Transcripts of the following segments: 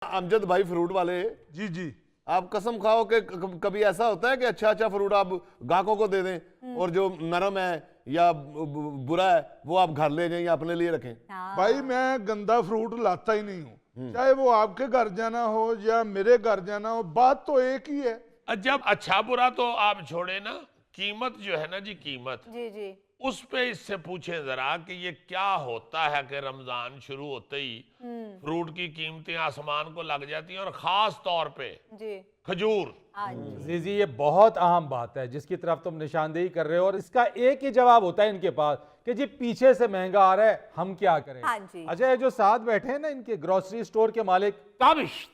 अमजद भाई फ्रूट वाले, जी जी, आप कसम खाओ कि कभी ऐसा होता है कि अच्छा अच्छा फ्रूट आप ग्राहकों को दे दें और जो नरम है या बुरा है वो आप घर ले जाएं या अपने लिए रखें? भाई मैं गंदा फ्रूट लाता ही नहीं हूँ, चाहे वो आपके घर जाना हो या मेरे घर जाना हो, बात तो एक ही है। जब अच्छा बुरा तो आप छोड़े ना, कीमत जो है ना जी, कीमत जी जी उस पे इससे पूछे जरा कि ये क्या होता है कि रमजान शुरू होते ही फ्रूट की कीमतें आसमान को लग जाती हैं, और खास तौर पे जी खजूर। हाँ जी जी ये बहुत अहम बात है जिसकी तरफ तुम निशानदेही कर रहे हो, और इसका एक ही जवाब होता है इनके पास कि जी पीछे से महंगा आ रहा है, हम क्या करें। हाँ जी। अच्छा, ये जो साथ बैठे हैं ना इनके ग्रोसरी स्टोर के मालिक ताबिश,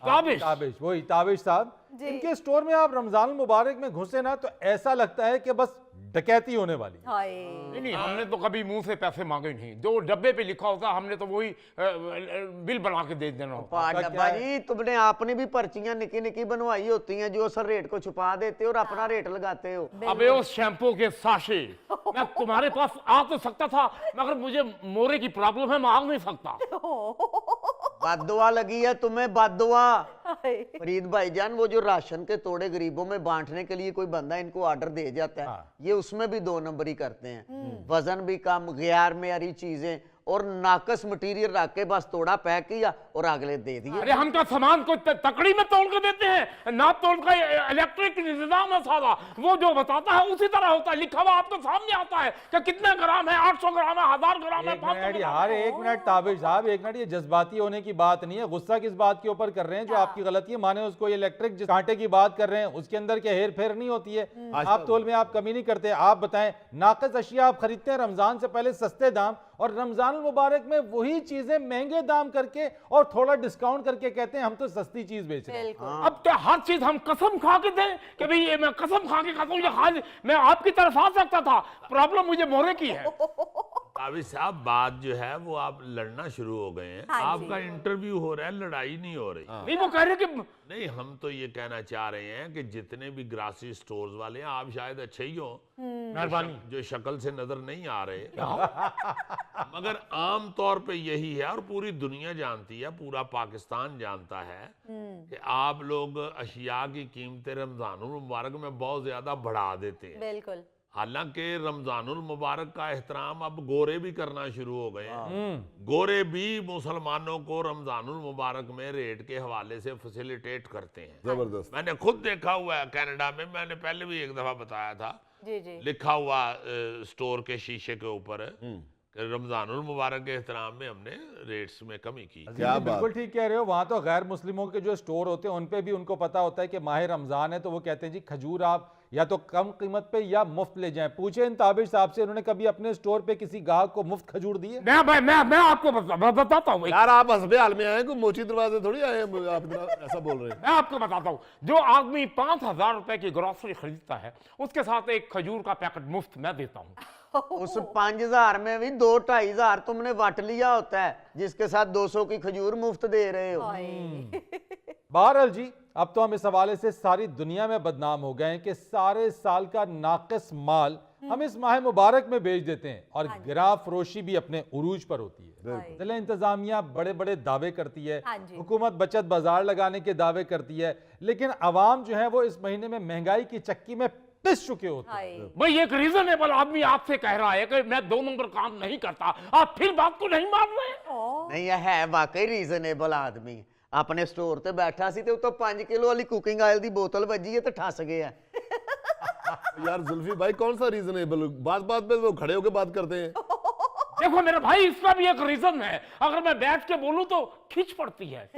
वही ताबिश साहब, इनके स्टोर में आप रमजान मुबारक में घुसे ना तो ऐसा लगता है कि बस डकैती होने वाली है। हाय नहीं, हमने तो कभी मुंह से पैसे मांगे नहीं, जो डब्बे पे लिखा होता हमने तो वही बिल बना के दे देना होता। डब्बा जी, तुमने आपने भी पर्चियां निकी निकी बनवाई होती हैं जो असल रेट को छुपा देते हो और अपना रेट लगाते हो। अबे उस शैम्पू के साशे, मैं तुम्हारे पास आ तो सकता था मगर मुझे मोरे की प्रॉब्लम है, मैं आ नहीं सकता। बददुआ लगी है तुम्हें, बददुआ। हाय फरीद भाईजान, वो जो राशन के तोड़े गरीबों में बांटने के लिए कोई बंदा इनको ऑर्डर दे जाता है, ये उसमें भी 2 नंबर ही करते हैं। वजन भी कम, गैर मेयारी चीजें और नाकस मटेरियल रख के बस तोड़ा पैक किया और अगले दे दिए। अरे हम क्या सामान को तकड़ी में तोड़ के देते हैं? नाप तोड़ का इलेक्ट्रिक निजाम है सारा, वो जो बताता है उसी तरह होता है, लिखा हुआ आपके सामने आता है कि कितने ग्राम है, 800 ग्राम है, 1000 ग्राम है, 500 यार एक मिनट ताबिश साहब, एक मिनट, ये जज्बाती होने की बात नहीं है। गुस्सा किस बात के ऊपर कर रहे हैं? जो आपकी गलती है माने उसको, ये इलेक्ट्रिक जिस कांटे की बात कर रहे हैं उसके अंदर क्या हेर फेर नहीं होती है? आप तोल में आप कमी नहीं करते। आप बताएं, नाकस अशिया आप खरीदते हैं रमजान से पहले सस्ते दाम, और रमजान मुबारक में वही चीजें महंगे दाम करके और थोड़ा डिस्काउंट करके कहते हैं हम तो सस्ती चीज बेच रहे हैं। अब क्या हर चीज हम कसम खा के दें कि भाई ये मैं कसम खा के खाता हूं, ये हाल मैं आपकी तरफ आ सकता था, प्रॉब्लम मुझे मोरे की है। ताबिश साहब, बात जो है वो आप लड़ना शुरू हो गए हैं। हाँ जी। आपका इंटरव्यू हो रहा है, लड़ाई नहीं हो रही। नहीं, वो कह रहे कि नहीं, हम तो ये कहना चाह रहे हैं कि जितने भी ग्रासरी स्टोर्स वाले हैं, आप शायद अच्छे ही हो, मेहरबानी। जो शक्ल से नजर नहीं आ रहे, मगर आम तौर पे यही है और पूरी दुनिया जानती है, पूरा पाकिस्तान जानता है कि आप लोग अशिया की कीमतें रमजानुल मुबारक में बहुत ज्यादा बढ़ा देते हैं। बिल्कुल। हालांकि रमजानुल मुबारक का एहतराम अब गोरे भी करना शुरू हो गए हैं। गोरे भी मुसलमानों को रमजानुल मुबारक में रेट के हवाले से फैसिलिटेट करते हैं। जबरदस्त। मैंने खुद देखा हुआ है कनाडा में, मैंने पहले भी एक दफा बताया था, जी जी लिखा हुआ स्टोर के शीशे के ऊपर रमजानुल मुबारक के एहतराम में हमने रेट्स में कमी की। क्या बात। बिल्कुल ठीक कह रहे हो। वहां तो गैर मुस्लिमों के जो स्टोर होते हैं उन पे भी उनको पता होता है कि माह रमजान है, तो वो कहते हैं जी खजूर आप या तो कम कीमत पे या मुफ्त ले जाएं। पूछे इन ताबिश साहब से, उन्होंने कभी अपने स्टोर पे किसी गाहक को मुफ्त खजूर दिए? मैं आपको बताता हूँ, यार आप हंसबे हाल में आए, कोई मोची दरवाजे थोड़ी आए हैं, आप इतना ऐसा बोल रहे हैं। मैं आपको बताता हूँ, जो आदमी 5000 रुपए की ग्रोसरी खरीदता है उसके साथ एक खजूर का पैकेट मुफ्त मैं देता हूँ। उस 5000 में भी 2-2.5 तुमने वट लिया होता है, जिसके साथ 200 की खजूर मुफ्त दे रहे हो। बहरहाल जी, अब तो हम इस हवाले से सारी दुनिया में बदनाम हो गए हैं कि सारे साल का नाकिस माल हम इस माह मुबारक में बेच देते हैं, और गिरा फरोशी भी अपने उरूज पर होती है। जिला इंतजामिया बड़े बड़े दावे करती है, हाँ जी। हुकूमत बचत बाजार लगाने के दावे करती है, लेकिन अवाम जो है वो इस महीने में महंगाई की चक्की में पिस चुके होते हैं। हाय भाई एक रीजनेबल आदमी आपसे कह रहा है कि मैं 2 नंबर काम नहीं करता, आप फिर बात को नहीं मान रहे। नहीं, यह है वाकई रीजनेबल आदमी। अपने स्टोर ते बैठा सी ते 5 किलो वाली कुकिंग ऑयल दी बोतल बजी है तो ठस गया। यार जुल्फी भाई, कौन सा रीजनेबल, बात बात पे वो खड़े होके बात करते हैं। देखो मेरे भाई, इसका भी एक रीजन है, अगर मैं बैठ के बोलूं तो खींच पड़ती है।